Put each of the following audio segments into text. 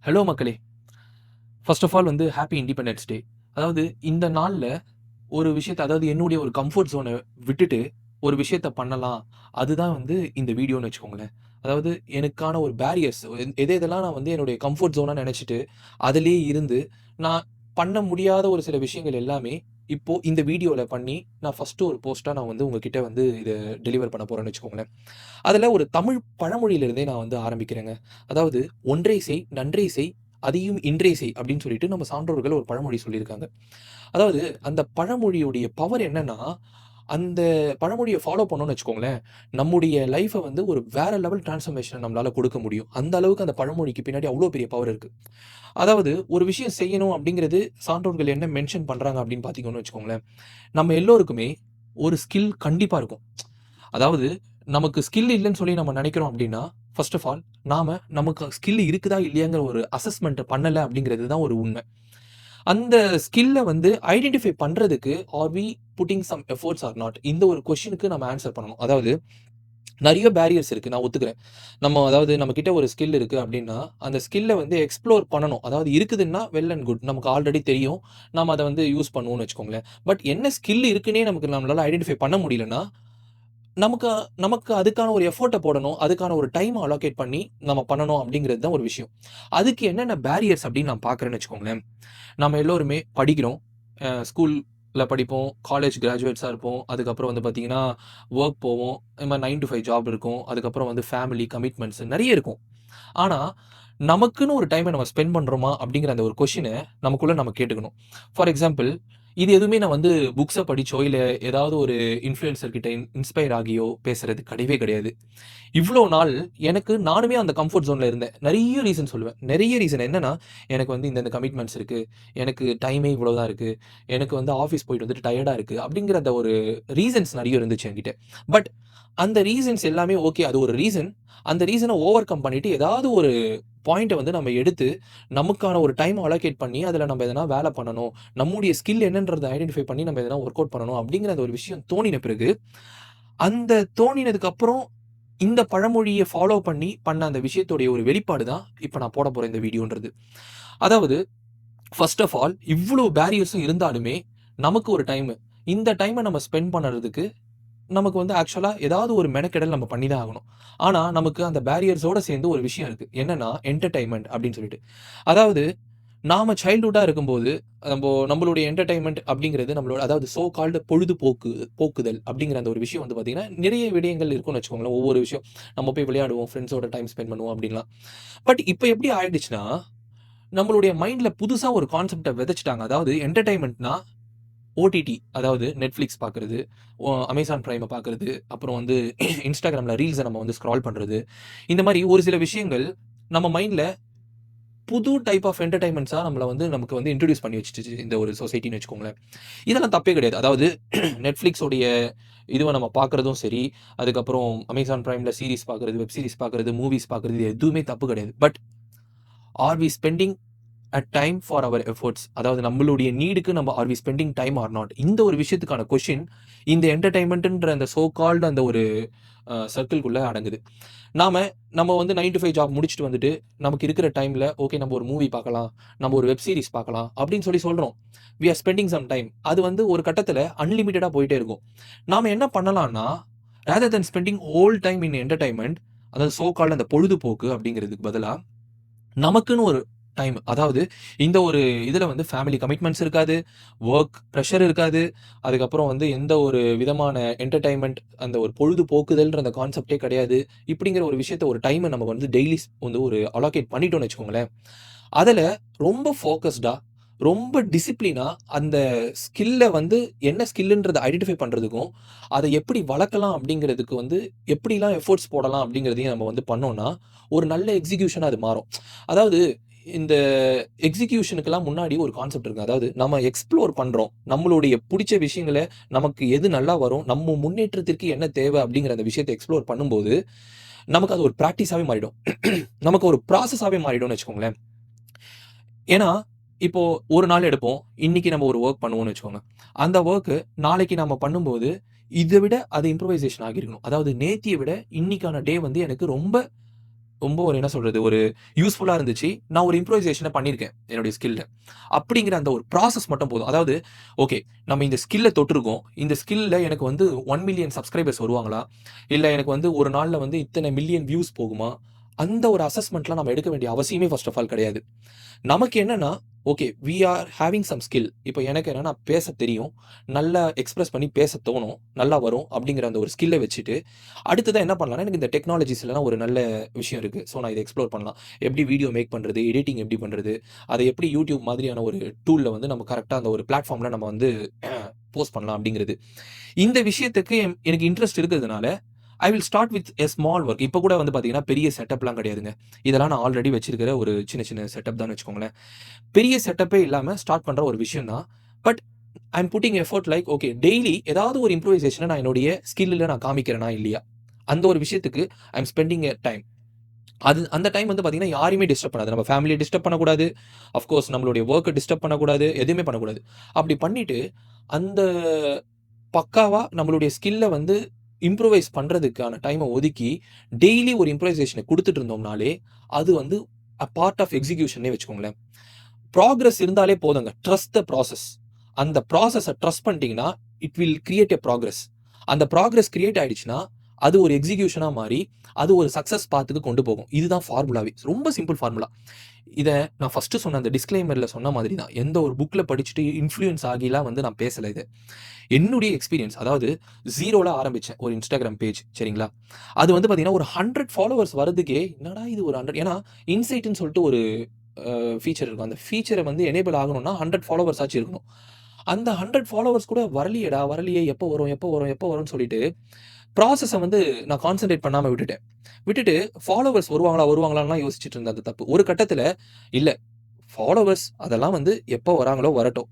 Hello மக்களே! First of all happy independence day. அதாவது இந்த நாள்ல ஒரு விஷயத்த அதாவது என்னுடைய ஒரு கம்ஃபோர்ட் ஜோன விட்டுட்டு ஒரு விஷயத்த பண்ணலாம். அதுதான் இந்த வீடியோன்னு வச்சுக்கோங்களேன். அதாவது எனக்கான ஒரு பேரியர்ஸ் எதெல்லாம் நான் என்னுடைய கம்ஃபோர்ட் ஜோனா நெனச்சுட்டு, அதிலேயே இருந்து நான் பண்ண முடியாத ஒரு சில விஷயங்கள் எல்லாமே இப்போ இந்த வீடியோல பண்ணி நான் ஃபர்ஸ்ட்டு ஒரு போஸ்ட்டா நான் உங்ககிட்ட இத டெலிவர் பண்ண போறேன்னு வச்சுக்கோங்களேன். அதுல ஒரு தமிழ் பழமொழியிலிருந்தே நான் ஆரம்பிக்கிறேங்க. அதாவது "ஒன்றை செய், நன்றே செய், அதையும் இன்றே செய்" அப்படின்னு சொல்லிட்டு நம்ம சான்றோர்கள் ஒரு பழமொழி சொல்லியிருக்காங்க. அதாவது அந்த பழமொழியுடைய பவர் என்னன்னா, அந்த பழமொழிய ஃபாலோ பண்ணோம்னு வச்சுக்கோங்களேன், நம்முடைய லைஃப ஒரு வேற லெவல் டிரான்ஸ்ஃபர்மேஷன நம்மளால கொடுக்க முடியும். அந்த அளவுக்கு அந்த பழமொழிக்கு பின்னாடி அவ்ளோ பெரிய பவர் இருக்கு. அதாவது ஒரு விஷயம் செய்யணும் அப்படிங்கிறது சான்றோர்கள் என்ன மென்ஷன் பண்றாங்க அப்படின்னு பார்த்தீங்கன்னு வச்சுக்கோங்களேன், நம்ம எல்லோருக்குமே ஒரு ஸ்கில் கண்டிப்பா இருக்கும். அதாவது நமக்கு ஸ்கில் இல்லன்னு சொல்லி நம்ம நெனைக்கிறோம் அப்டின்னா, ஃபர்ஸ்ட் ஆஃப் ஆல் நமக்கு ஸ்கில் இருக்குதா இல்லையாங்கிற ஒரு அசஸ்மென்ட் பண்ணல அப்டிங்கிறது தான் ஒரு உண்ம. அந்த ஸ்கில்ல ஐடென்டிஃபை பண்றதுக்கு are we putting some efforts or not? இந்த ஒரு கொஸ்டினுக்கு நம்ம ஆன்ஸர் பண்ணணும். அதாவது நெறைய பேரியர்ஸ் இருக்கு. நான் ஒத்துக்கிறேன். அதாவது நம்ம கிட்ட ஒரு ஸ்கில் இருக்கு அப்டின்னா, அந்த ஸ்கில்ல எக்ஸ்ப்ளோர் பண்ணணும். அதாவது இருக்குதுன்னா வெல் அண்ட் குட். நமக்கு ஆல்ரெடி தெரியும். நம்ம அத யூஸ் பண்ணுவோம்னு வச்சுக்கோங்களேன். பட் என்ன ஸ்கில் இருக்குன்னே நம்மளால ஐடென்டிஃபை பண்ண முடியலன்னா, நமக்கு நமக்கு அதுக்கான ஒரு எஃபோர்ட்ட போடணும். அதுக்கான ஒரு டைம் அலோகேட் பண்ணி நம்ம பண்ணணும் அப்படிங்கிறது தான் ஒரு விஷயம். அதுக்கு என்னென்ன பேரியர்ஸ் அப்படின்னு நான் பார்க்குறேன்னு வச்சுக்கோங்களேன். நம்ம எல்லோருமே படிக்கிறோம். ஸ்கூல்ல படிப்போம். காலேஜ் கிராஜுவேட்ஸா இருப்போம். அதுக்கப்புறம் பார்த்தீங்கன்னா, வொர்க் போவோம். இந்த மாரி 9 to 5 ஜாப் இருக்கும். அதுக்கப்புறம் ஃபேமிலி கமிட்மெண்ட்ஸ் நெறைய இருக்கும். ஆனா, நமக்குன்னு ஒரு டைம நம்ம ஸ்பெண்ட் பண்றோமா? அப்படிங்கிற அந்த ஒரு கொஸ்டின நமக்குள்ள நம்ம கேட்டுக்கணும். ஃபார் எக்ஸாம்பிள் இது எதுவுமே நான் புக்ஸ படிச்சோ, இல்ல ஏதாவது ஒரு இன்ஃப்ளூயன்சர் கிட்ட இன்ஸ்பயர் ஆகியோ பேசுறது கிடையவே கிடையாது. இவ்ளோ நாள் எனக்கு நானுமே அந்த கம்ஃபோர்ட் ஜோன்ல இருந்தேன். நெறைய ரீசன் சொல்லுவேன். நெறைய ரீசன் என்னன்னா, எனக்கு இந்த கமிட்மெண்ட்ஸ் இருக்கு. எனக்கு டைமே இவ்வளோ தான் இருக்கு. எனக்கு ஆஃபீஸ் போயிட்டு வந்துட்டு டயர்டா இருக்கு. அப்படிங்கிற அந்த ஒரு ரீசன்ஸ் நெறைய இருந்துச்சு என்கிட்ட. பட் அந்த ரீசன்ஸ் எல்லாமே ஓகே. அது ஒரு ரீசன். அந்த ரீசன ஓவர் கம் பண்ணிட்டு ஏதாவது ஒரு பாயிண்ட்ட நம்ம எடுத்து, நமக்கான ஒரு டைம் அலோகேட் பண்ணி, அதுல நம்ம எதனா வேல பண்ணணும். நம்முடைய ஸ்கில் என்னன்றத ஐடென்டிஃபை பண்ணி நம்ம எதனா வொர்க் அவுட் பண்ணணும் அப்படிங்கிற அந்த ஒரு விஷயம் தோணின பிறகு, அந்த தோணினதுக்கு அப்புறம் இந்த பழமொழிய ஃபாலோ பண்ணி பண்ண அந்த விஷயத்துடைய ஒரு வெளிப்பாடு தான், இப்ப நான் போடப் போற இந்த வீடியோன்றது. அதாவது ஃபர்ஸ்ட் ஆஃப் ஆல் இவ்ளோ பேரியர்ஸும் இருந்தாலுமே, நமக்கு ஒரு டைமு. இந்த டைம நம்ம ஸ்பெண்ட் பண்ணறதுக்கு நமக்கு ஆக்சுவலா ஏதாவது ஒரு மெனக்கெடல் நம்ம பண்ணி தான் ஆகணும். ஆனா, நமக்கு அந்த பேரியர்ஸோட சேர்ந்து ஒரு விஷயம் இருக்கு. என்னன்னா, என்டர்டெயின்மென்ட் அப்படின்னு சொல்லிட்டு. அதாவது நாம சைல்ட்ஹுட்டா இருக்கும்போது, நம்மளுடைய என்டர்டெயின்மென்ட் அப்படிங்கிறது நம்மளோட அதாவது சோ கால்டு போக்குதல் அப்படிங்கிற அந்த ஒரு விஷயம் பார்த்தீங்கன்னா, நிறைய விடயங்கள் இருக்கும்னு வச்சுக்கோங்களேன். ஒவ்வொரு விஷயம். நம்ம போய் விளையாடுவோம், ஃபிரெண்ட்ஸோட டைம் ஸ்பெண்ட் பண்ணுவோம் அப்படின்லாம். பட் இப்ப எப்படி ஆயிடுச்சுன்னா, நம்மளுடைய மைண்ட்ல புதுசா ஒரு கான்செப்ட்ட விதைச்சுட்டாங்க. அதாவது என்டர்டெயின்மென்ட்னா ஓடிடி அதாவது Netflix பார்க்குறது, Amazon Primeஅ பார்க்குறது, அப்புறம் Instagramல ரீல்ஸ நம்ம ஸ்க்ரால் பண்றது. இந்த மாரி ஒரு சில விஷயங்கள் நம்ம மைண்ட்ல புது டைப் ஆஃப் என்டர்டெயின்மென்ட்ஸா நம்மள நமக்கு இன்ட்ரோடியூஸ் பண்ணி வச்சுருச்சு இந்த ஒரு சொசைட்டின்னு வச்சுக்கோங்களேன். இதெல்லாம் தப்பே கிடையாது. அதாவது Netflix உடைய இதுவ நம்ம பார்க்குறதும் சரி, அதுக்கப்புறம் Amazon Primeல சீரிஸ் பார்க்குறது, வெப் சீரிஸ் பார்க்குறது, மூவிஸ் பார்க்குறது இது எதுவுமே தப்பு கிடையாது. But are we spending time for our efforts அதாவது நம்மளுடைய நீடுக்கு நம்ம are we spending time or not இந்த ஒரு விஷயத்துக்கான கொஸ்டின் இந்த என்டர்டைன்மெண்ட்ன்ற அந்த சோ கால்டு அந்த ஒரு சர்க்கிள்குள்ள அடங்குது. நாம நம்ம 9 to 5 ஜாப் முடிச்சுட்டு வந்துட்டு நமக்கு இருக்கிற டைம்ல ஓகே நம்ம ஒரு மூவி பார்க்கலாம், நம்ம ஒரு வெப் சீரிஸ் பார்க்கலாம் அப்படின்னு சொல்றோம். We are spending some time. அது ஒரு கட்டத்துல அன்லிமிட்டடா போயிட்டே இருக்கும். நாம என்ன பண்ணலாம்னா rather than spending whole time in entertainment அதாவது சோ கால்டு அந்த பொழுதுபோக்கு அப்படிங்கிறதுக்கு பதிலா நமக்குன்னு ஒரு டைம். அதாவது இந்த ஒரு இதுல ஃபேமிலி கமிட்மெண்ட்ஸ் இருக்காது. வொர்க் பிரஷர் இருக்காது. அதுக்கப்புறம் எந்த ஒரு விதமான என்டர்டெயின்மென்ட் அந்த ஒரு பொழுதுபோக்குதல்ன்ற அந்த கான்செப்ட்டே கிடையாது. இப்படிங்கிற ஒரு விஷயத்த ஒரு டைம நம்ம டெய்லிஸ் ஒரு அலோகேட் பண்ணிட்டோம்னு வச்சுக்கோங்களேன். அதுல ரொம்ப ஃபோக்கஸ்டா, ரொம்ப டிசிப்ளினா அந்த ஸ்கில்ல என்ன ஸ்கில்ன்றத ஐடென்டிஃபை பண்றதுக்கும், அத எப்படி வளர்க்கலாம் அப்படிங்கிறதுக்கு எப்படிலாம் எஃபோர்ட்ஸ் போடலாம் அப்படிங்கிறதையும் நம்ம பண்ணோம்னா, ஒரு நல்ல எக்ஸிகியூஷனா அது மாறும். அதாவது இந்த எக்ஸிகியூஷனுக்கெல்லாம் முன்னாடி ஒரு கான்செப்ட் இருக்கு. அதாவது நம்ம எக்ஸ்ப்ளோர் பண்றோம். நம்மளுடைய புடிச்ச விஷயங்கள நமக்கு எது நல்லா வரும், நம்ம முன்னேற்றத்திற்கு என்ன தேவை அப்படிங்கிற அந்த விஷயத்த எக்ஸ்ப்ளோர் பண்ணும்போது, நமக்கு அது ஒரு பிராக்டிஸாவே மாறிடும். நமக்கு ஒரு ப்ராசஸாவே மாறிடும்னு வச்சுக்கோங்களேன். ஏன்னா, இப்போ ஒரு நாள் எடுப்போம். இன்னைக்கு நம்ம ஒரு வொர்க் பண்ணுவோம்னு வச்சுக்கோங்க. அந்த வொர்க் நாளைக்கு நாம பண்ணும்போது, இத விட அது இம்ப்ரூவைசேஷன் ஆகியிருக்கணும். அதாவது நேத்திய விட இன்னைக்கான டே எனக்கு ரொம்ப ரொம்ப ஒரு என்ன சொல்றது, ஒரு யூஸ்ஃபுல்லா இருந்துச்சு. நான் ஒரு இம்ப்ரூவைசேஷன பண்ணியிருக்கேன் என்னுடைய ஸ்கில்ல. அப்படிங்கிற அந்த ஒரு ப்ராசஸ் மட்டும் போதும். அதாவது ஓகே, நம்ம இந்த ஸ்கில்ல தொட்டிருக்கோம். இந்த ஸ்கில்ல எனக்கு வந்து 1 மில்லியன் சப்ஸ்கிரைபர்ஸ் வருவாங்களா? இல்ல எனக்கு வந்து ஒரு நாள்ல வந்து இத்தனை மில்லியன் வியூஸ் போகுமா? அந்த ஒரு அசஸ்மென்ட்லாம் நம்ம எடுக்க வேண்டிய அவசியமே ஃபர்ஸ்ட் ஆஃப் ஆல் கிடையாது. நமக்கு என்னன்னா, okay we are having some skill. இப்ப எனக்கு என்னன்னா பேசத் தெரியும். நல்லா எக்ஸ்பிரஸ் பண்ணி பேசத் தோணும். நல்லா வரும் அப்படிங்கிற அந்த ஒரு ஸ்கில்ல வச்சுட்டு, அடுத்ததா என்ன பண்ணலாம்னா, எனக்கு இந்த டெக்னாலஜிஸ்லலாம் ஒரு நல்ல விஷயம் இருக்கு. ஸோ நான் இத எக்ஸ்ப்ளோர் பண்ணலாம். எப்படி வீடியோ மேக் பண்றது? எடிட்டிங் எப்படி பண்றது? அத எப்படி YouTube மாதிரியான ஒரு டூல்ல வந்து நம்ம கரெக்ட்டா அந்த ஒரு பிளாட்ஃபார்ம்ல நம்ம வந்து போஸ்ட் பண்ணலாம் அப்படிங்கிறது. இந்த விஷயத்துக்கு எனக்கு இன்ட்ரெஸ்ட் இருக்கிறதுனால, I will start with a small work. இப்ப கூட வந்து பார்த்தீங்கன்னா, பெரிய செட்டப்லாம் கிடையாதுங்க. இதெல்லாம் நான் ஆல்ரெடி வச்சிருக்கிற ஒரு சின்ன சின்ன செட்டப் தான்னு வச்சுக்கோங்களேன். பெரிய செட்டப்பே இல்லாம ஸ்டார்ட் பண்ற ஒரு விஷயம் தான். But I am putting effort like okay daily ஏதாவது ஒரு இம்ப்ரூவைசேஷன நான் என்னுடைய ஸ்கில்ல நான் காமிக்கிறேனா இல்லையா? அந்த ஒரு விஷயத்துக்கு ஐ அம் ஸ்பெண்டிங் எ டைம். அந்த டைம் வந்து பார்த்தீங்கன்னா, யாரையுமே டிஸ்டர்ப் பண்ணாது. நம்ம ஃபேமிலிய டிஸ்டர்ப் பண்ணக்கூடாது. ஆஃப் கோர்ஸ் நம்மளுடைய வொர்க்க டிஸ்டர்ப் பண்ணக்கூடாது. எதுவுமே பண்ணக்கூடாது. அப்படி பண்ணிட்டு, அந்த பக்காவா நம்மளுடைய ஸ்கில்ல வந்து இம்ப்ரூவைஸ் பண்றதுக்கான டைம ஒதுக்கி, டெய்லி ஒரு இம்ப்ரூவைசேஷன குடுத்துட்டு இருந்தோம்னாலே, அது வந்து பார்ட் ஆஃப் எக்ஸிகியூஷன்னே வச்சுக்கோங்களேன். ப்ராக்ரஸ் இருந்தாலே போதுங்க. Trust the process. அந்த ப்ராசஸ ட்ரஸ்ட் பண்ணிட்டீங்கன்னா, it will create a progress. அந்த ப்ராக்ரஸ் கிரியேட் ஆயிடுச்சுன்னா, அது ஒரு எக்ஸிகியூஷனா மாறி, அது ஒரு சக்சஸ் பாத்துக்கு கொண்டு போகும். இதுதான் ஃபார்முலாவே. ரொம்ப சிம்பிள் ஃபார்முலா. இத நான் ஃபர்ஸ்ட்டு சொன்ன அந்த டிஸ்க்ளைமர்ல சொன்ன மாதிரி தான். எந்த ஒரு புக்ல படிச்சுட்டு இன்ஃப்ளூயன்ஸ் ஆகிலாம் வந்து நான் பேசல இத. என்னுடைய எக்ஸ்பீரியன்ஸ். அதாவது 0ல ஆரம்பிச்சேன் ஒரு Instagram பேஜ் சரிங்களா? அது வந்து பார்த்தீங்கன்னா, ஒரு 100 ஃபாலோவர்ஸ் வரதுக்கே, என்னடா இது ஒரு 100 ஏன்னா இன்சைட்ன்னு சொல்லிட்டு ஒரு ஃபீச்சர் இருக்கும். அந்த ஃபீச்சர வந்து எனேபிள் ஆகணும்னா 100 ஃபாலோவர்ஸ் ஆச்சும் இருக்கணும். அந்த 100 ஃபாலோவர்ஸ் கூட வரலையேடா, வரலையே எப்போ வரும், எப்போ வரும், எப்போ வரும்னு சொல்லிட்டு, ப்ராசஸ வந்து நான் கான்சன்ட்ரேட் பண்ணாம விட்டுட்டேன். விட்டுட்டு ஃபாலோவர்ஸ் வருவாங்களா, வருவாங்களான்லாம் யோசிச்சுட்டு இருந்தேன். அது தப்பு. ஒரு கட்டத்தில இல்ல ஃபாலோவர்ஸ் அதெல்லாம் வந்து எப்போ வராங்களோ வரட்டும்.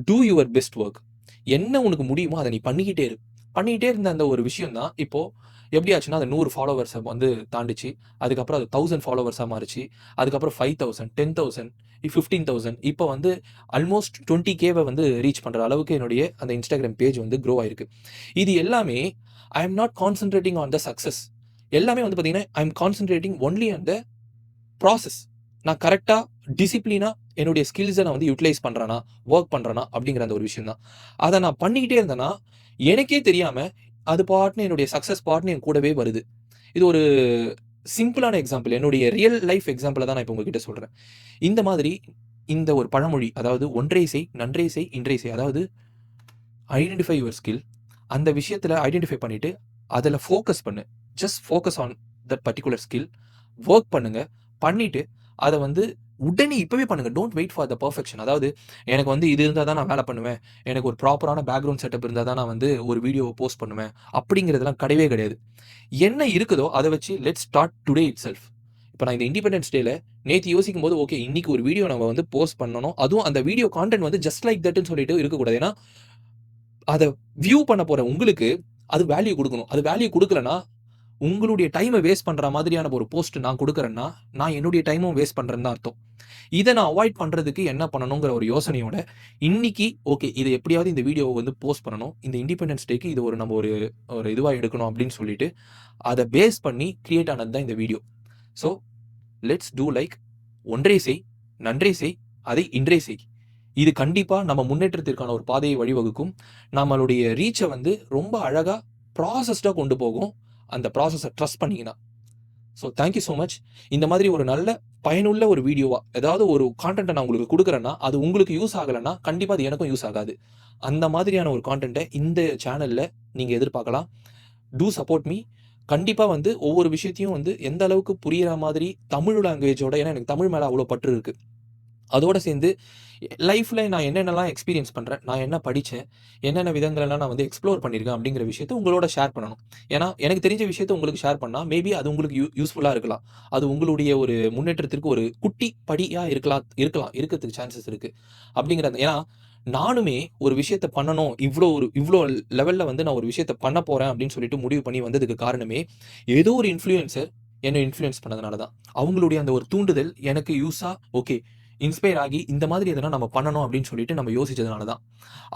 Two your best work. என்ன உனக்கு முடியுமோ அத நீ பண்ணிக்கிட்டே இரு. பண்ணிக்கிட்டே இருந்த அந்த ஒரு விஷயம் தான், இப்போ எப்படி ஆச்சுன்னா, அந்த 100 ஃபாலோவர்ஸ வந்து தாண்டுச்சு. அதுக்கப்புறம் அது 1000 ஃபாலோவர்ஸா மாறுச்சு. அதுக்கப்புறம் 5000, 10,000, 15,000 இப்போ வந்து ஆல்மோஸ்ட் 20K வந்து ரீச் பண்ற அளவுக்கு என்னுடைய அந்த Instagram பேஜ் வந்து குரோ ஆயிருக்கு. இது எல்லாமே I am not concentrating on the success. எல்லாமே வந்து பார்த்தீங்கன்னா, I am concentrating only on the process. நான் கரெக்ட்டா, டிசிப்ளினா என்னுடைய ஸ்கில்ஸ நான் வந்து யுட்டிலைஸ் பண்றேனா, வொர்க் பண்றேனா அப்படிங்கிற அந்த ஒரு விஷயம் தான். அத நான் பண்ணிக்கிட்டே இருந்தேன்னா, எனக்கே தெரியாம அது பாட்டுன்னு என்னுடைய சக்சஸ் பாட்டுன்னு என் கூடவே வருது. இது ஒரு சிம்பிளான எக்ஸாம்பிள். என்னுடைய ரியல் லைஃப் எக்ஸாம்பிள தான் நான் இப்ப உங்ககிட்ட சொல்றேன். இந்த மாதிரி இந்த ஒரு பழமொழி, அதாவது "ஒன்றை செய், நன்றே செய், இன்றை செய்." அதாவது ஐடென்டிஃபை யுவர் ஸ்கில். அந்த விஷயத்துல ஐடென்டிஃபை பண்ணிட்டு, அதுல ஃபோக்கஸ் பண்ணு. Just focus on that particular skill. Work பண்ணுங்க. பண்ணிட்டு, அத வந்து உடனே இப்பவே பண்ணுங்க. Don't wait for the perfection. அதாவது எனக்கு வந்து இது இருந்தா தான் நான் வேல பண்ணுவேன். எனக்கு ஒரு ப்ராப்பரான பேக்கிரவுண்ட் செட்டப் இருந்தா தான் நான் வந்து ஒரு வீடியோவ போஸ்ட் பண்ணுவேன். அப்படிங்கிறதெல்லாம் கிடையவே கிடையாது. என்ன இருக்குதோ அத வச்சு லெட்ஸ் ஸ்டார்ட் டுடே இட்செல்ஃப். இப்ப நான் இந்த இண்டிபெண்டன்ஸ் டேல நேத்து யோசிக்கும்போது, ஓகே இன்னைக்கு ஒரு வீடியோ நம்ம வந்து போஸ்ட் பண்ணணும். அதுவும் அந்த வீடியோ கான்டென்ட் வந்து ஜஸ்ட் லைக் தட்ன்னு சொல்லிட்டு இருக்கக்கூடாது. ஏன்னா அத வியூ பண்ண போற உங்களுக்கு, அது வேல்யூ குடுக்கணும். அது வேல்யூ குடுக்கலன்னா, உங்களுடைய டைம வேஸ்ட் பண்ற மாதிரியான ஒரு போஸ்ட் நான் குடுக்குறேன்னா, நான் என்னுடைய டைமும் வேஸ்ட் பண்றேன்னு தான் அர்த்தம். இத நான் அவாய்ட் பண்றதுக்கு என்ன பண்ணணுங்கிற ஒரு யோசனையோட, இன்னைக்கு ஓகே இத எப்படியாவது இந்த வீடியோவ வந்து போஸ்ட் பண்ணணும். இந்த இண்டிபெண்டன்ஸ் டேக்கு இது ஒரு நம்ம ஒரு ஒரு இதுவா எடுக்கணும் அப்படின்னு சொல்லிட்டு, அத பேஸ் பண்ணி கிரியேட் ஆனது தான் இந்த video. So let's do like ஒன்றே செய், நன்றே செய், அதை இன்றே செய். இது கண்டிப்பா நம்ம முன்னேற்றத்திற்கான ஒரு பாதையை வழிவகுக்கும். நம்மளுடைய ரீச்ச வந்து ரொம்ப அழகா ப்ராசஸ்டா கொண்டு போகும். அந்த ப்ராசஸ ட்ரஸ்ட் பண்ணீங்கன்னா. So thank you so much. இந்த மாதிரி ஒரு நல்ல பயனுள்ள ஒரு வீடியோவா, ஏதாவது ஒரு கான்டென்ட்ட நான் உங்களுக்கு குடுக்குறேன்னா, அது உங்களுக்கு யூஸ் ஆகலன்னா, கண்டிப்பா அது எனக்கும் யூஸ் ஆகாது. அந்த மாதிரியான ஒரு கான்டென்ட்ட இந்த சேனல்ல நீங்க எதிர்பார்க்கலாம். To support me. கண்டிப்பா வந்து ஒவ்வொரு விஷயத்தையும் வந்து எந்த அளவுக்கு புரியிற மாதிரி தமிழ் லாங்குவேஜோட ஏன்னா எனக்கு தமிழ் மேல அவ்வளோ பற்று இருக்கு. அதோட சேர்ந்து லைஃப்ல நான் என்னென்னலாம் எக்ஸ்பீரியன்ஸ் பண்றேன், நான் என்ன படிச்சேன், என்னென்ன விதங்களெல்லாம் நான் வந்து எக்ஸ்ப்ளோர் பண்ணியிருக்கேன் அப்படிங்கிற விஷயத்த உங்களோட ஷேர் பண்ணணும். ஏன்னா, எனக்கு தெரிஞ்ச விஷயத்த உங்களுக்கு ஷேர் பண்ணா, மேபி அது உங்களுக்கு யூஸ்ஃபுல்லா இருக்கலாம். அது உங்களுடைய ஒரு முன்னேற்றத்திற்கு ஒரு குட்டி படியா இருக்கறதுக்கு சான்சஸ் இருக்கு. அப்படிங்கிற அந்த ஏன்னா, நானுமே ஒரு விஷயத்த பண்ணணும், இவ்ளோ லெவல்ல வந்து நான் ஒரு விஷயத்த பண்ண போறேன் அப்படின்னு சொல்லிட்டு முடிவு பண்ணி வந்ததுக்கு காரணமே, ஏதோ ஒரு இன்ஃப்ளூயன்சர் என்ன இன்ஃப்ளூயன்ஸ் பண்ணதுனால தான். அவங்களுடைய அந்த ஒரு தூண்டுதல் எனக்கு யூஸா ஓகே இன்ஸ்பயர் ஆகி இந்த மாதிரி எதனா நம்ம பண்ணணும் அப்படின்னு சொல்லிட்டு நம்ம யோசிச்சதுனால தான்.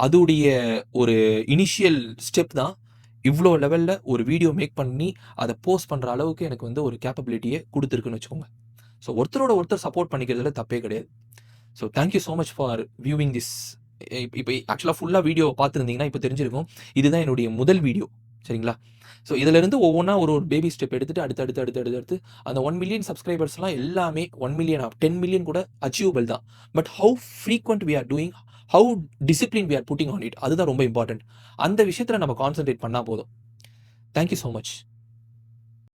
அதுடைய ஒரு இனிஷியல் ஸ்டெப் தான் இவ்வளோ லெவலில் ஒரு வீடியோ மேக் பண்ணி அதை போஸ்ட் பண்ணுற அளவுக்கு எனக்கு வந்து ஒரு கேப்பபிலிட்டியை கொடுத்துருக்குன்னு வச்சுக்கோங்க. ஸோ ஒருத்தரோட ஒருத்தர் சப்போர்ட் பண்ணிக்கிறதுல தப்பே கிடையாது. So thank you so much for viewing this. இப்போ ஆக்சுவலாக ஃபுல்லாக வீடியோ பார்த்துருந்தீங்கன்னா இப்போ தெரிஞ்சிருக்கும், இதுதான் என்னுடைய முதல் வீடியோ. சரிங்களா? ஸோ இதிலிருந்து ஒவ்வொன்றா ஒரு பேபி ஸ்டெப் எடுத்துகிட்டு அடுத்து அந்த 1 மில்லியன் சப்ஸ்கிரைபர்ஸ்லாம் எல்லாமே 1 மில்லியன் 10 மில்லியன் கூட அச்சீவபிள் தான். But how frequent we are doing, how discipline we are putting on it, அதுதான் ரொம்ப இம்பார்ட்டன்ட். அந்த விஷயத்தில் நம்ம கான்சென்ட்ரேட் பண்ணால் போதும். Thank you so much.